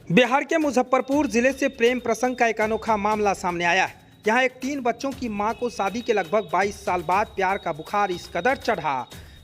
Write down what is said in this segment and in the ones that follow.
बिहार के मुजफ्फरपुर जिले से प्रेम प्रसंग का एक अनोखा मामला सामने आया है। यहाँ एक 3 बच्चों की मां को शादी के लगभग 22 साल बाद प्यार का बुखार इस कदर चढ़ा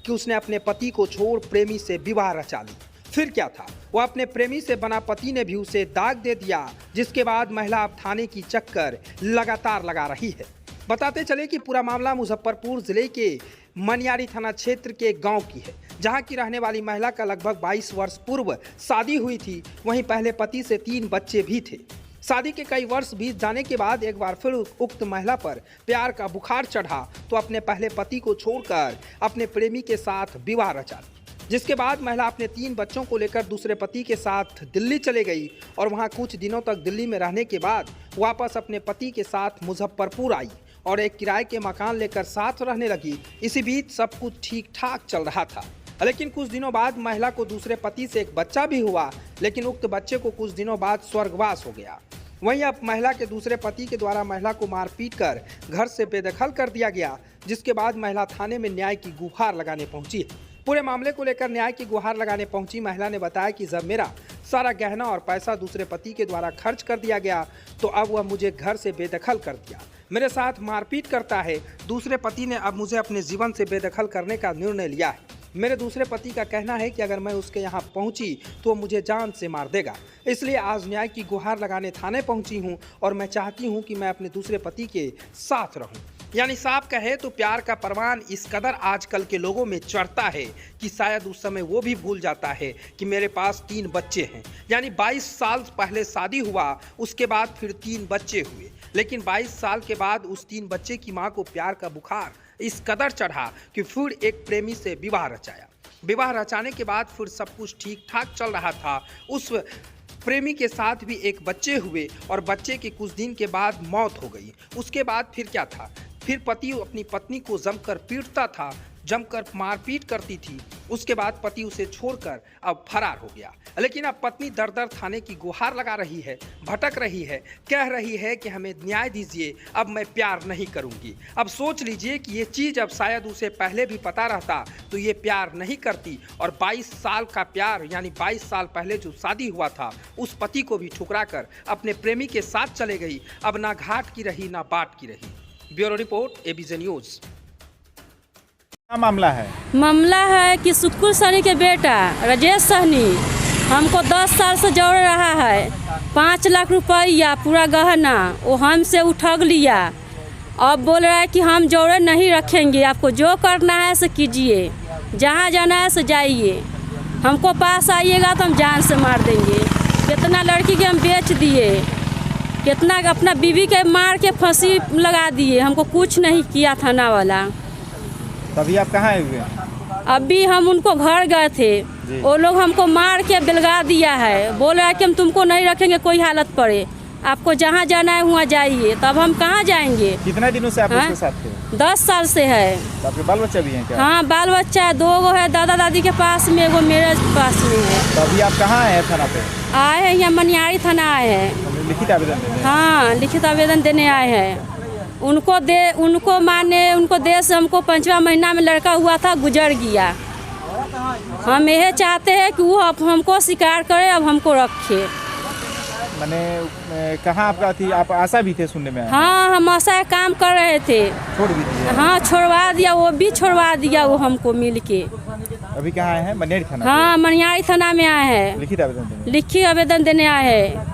कि उसने अपने पति को छोड़ प्रेमी से विवाह रचा ली। फिर क्या था, वो अपने प्रेमी से बना पति ने भी उसे दाग दे दिया, जिसके बाद महिला अब थाने की चक्कर लगातार लगा रही है। बताते चले कि पूरा मामला मुजफ्फरपुर जिले के मनियारी थाना क्षेत्र के गांव की है, जहां की रहने वाली महिला का लगभग 22 वर्ष पूर्व शादी हुई थी। वहीं पहले पति से 3 बच्चे भी थे। शादी के कई वर्ष बीत जाने के बाद एक बार फिर उक्त महिला पर प्यार का बुखार चढ़ा तो अपने पहले पति को छोड़कर अपने प्रेमी के साथ विवाह रचा ली, जिसके बाद महिला अपने 3 बच्चों को लेकर दूसरे पति के साथ दिल्ली चले गई और वहां कुछ दिनों तक दिल्ली में रहने के बाद वापस अपने पति के साथ मुजफ्फरपुर आई और एक किराए के मकान लेकर साथ रहने लगी। इसी बीच सब कुछ ठीक ठाक चल रहा था, लेकिन कुछ दिनों बाद महिला को दूसरे पति से एक बच्चा भी हुआ, लेकिन उक्त बच्चे को कुछ दिनों बाद स्वर्गवास हो गया। वहीं अब महिला के दूसरे पति के द्वारा महिला को मारपीट कर घर से बेदखल कर दिया गया, जिसके बाद महिला थाने में न्याय की गुहार लगाने पहुंची है। पूरे मामले को लेकर न्याय की गुहार लगाने पहुंची महिला ने बताया कि जब मेरा सारा गहना और पैसा दूसरे पति के द्वारा खर्च कर दिया गया तो अब वह मुझे घर से बेदखल कर दिया, मेरे साथ मारपीट करता है। दूसरे पति ने अब मुझे अपने जीवन से बेदखल करने का निर्णय लिया है। मेरे दूसरे पति का कहना है कि अगर मैं उसके यहाँ पहुँची तो वो मुझे जान से मार देगा। इसलिए आज न्याय की गुहार लगाने थाने पहुँची हूँ और मैं चाहती हूँ कि मैं अपने दूसरे पति के साथ रहूँ। यानी साफ कहे तो प्यार का परवान इस कदर आजकल के लोगों में चढ़ता है कि शायद उस समय वो भी भूल जाता है कि मेरे पास 3 बच्चे हैं। यानी 22 साल पहले शादी हुआ, उसके बाद फिर 3 बच्चे हुए, लेकिन 22 साल के बाद उस 3 बच्चे की मां को प्यार का बुखार इस कदर चढ़ा कि फिर एक प्रेमी से विवाह रचाया। विवाह रचाने के बाद फिर सब कुछ ठीक ठाक चल रहा था। उस प्रेमी के साथ भी एक बच्चे हुए और बच्चे के कुछ दिन के बाद मौत हो गई। उसके बाद फिर क्या था, फिर पति अपनी पत्नी को जमकर पीटता था, जमकर मारपीट करती थी। उसके बाद पति उसे छोड़कर अब फरार हो गया। लेकिन अब पत्नी दर थाने की गुहार लगा रही है, भटक रही है, कह रही है कि हमें न्याय दीजिए, अब मैं प्यार नहीं करूंगी। अब सोच लीजिए कि ये चीज़ अब शायद उसे पहले भी पता रहता तो ये प्यार नहीं करती और 22 साल का प्यार यानी 22 साल पहले जो शादी हुआ था उस पति को भी ठुकरा कर अपने प्रेमी के साथ चले गई। अब ना घाट की रही ना बाट की रही। Bureau report, ABJ news. क्या मामला है? मामला है कि सुक्कुर सहनी के बेटा राजेश सहनी हमको 10 साल से जोड़ रहा है। 5 लाख रुपया पूरा गहना वो हमसे उठग लिया। अब बोल रहा है कि हम जोड़े नहीं रखेंगे, आपको जो करना है सो कीजिए, जहाँ जाना है सो जाइए, हमको पास आइएगा तो हम जान से मार देंगे। कितना लड़की के हम बेच दिए, कितना अपना बीवी के मार के फांसी लगा दिए, हमको कुछ नहीं किया थाना वाला। तभी आप कहाँ आए हुए? अभी हम उनको घर गए थे, वो लोग हमको मार के बेलगा दिया है। बोल रहा है कि हम तुमको नहीं रखेंगे कोई हालत पड़े, आपको जहाँ जाना है वहाँ जाइए। तब हम कहाँ जाएंगे? कितने दिनों से आप उसके साथ थे? 10 साल से है। तो आपके बाल बच्चा भी हैं क्या? हाँ, बाल बच्चा है, 2 गो है, दादा दादी के पास में, एगो मेरे पास में है। तो अभी आप कहाँ आए हैं थाना पे? आए हैं यहाँ मनियारी थाना आए हैं। लिखित आवेदन देने? हाँ, लिखित आवेदन देने आए हैं। उनको देश से हमको 5वां महीना में लड़का हुआ था, गुजर गया। हम यह चाहते हैं कि वो अब हमको स्वीकार करे, अब हमको रखे। मैंने कहाँ आपका थी? आप आशा भी थे सुनने में? हाँ, हम आशा काम कर रहे थे। छोड़ भी दिया? हाँ, छोड़वा दिया, वो भी छोड़वा दिया वो हमको मिल के। अभी कहाँ आए हैं? मनियारी थाना? हाँ, मनियारी थाना में आए हैं। लिखित आवेदन देने? लिखित आवेदन देने आए हैं।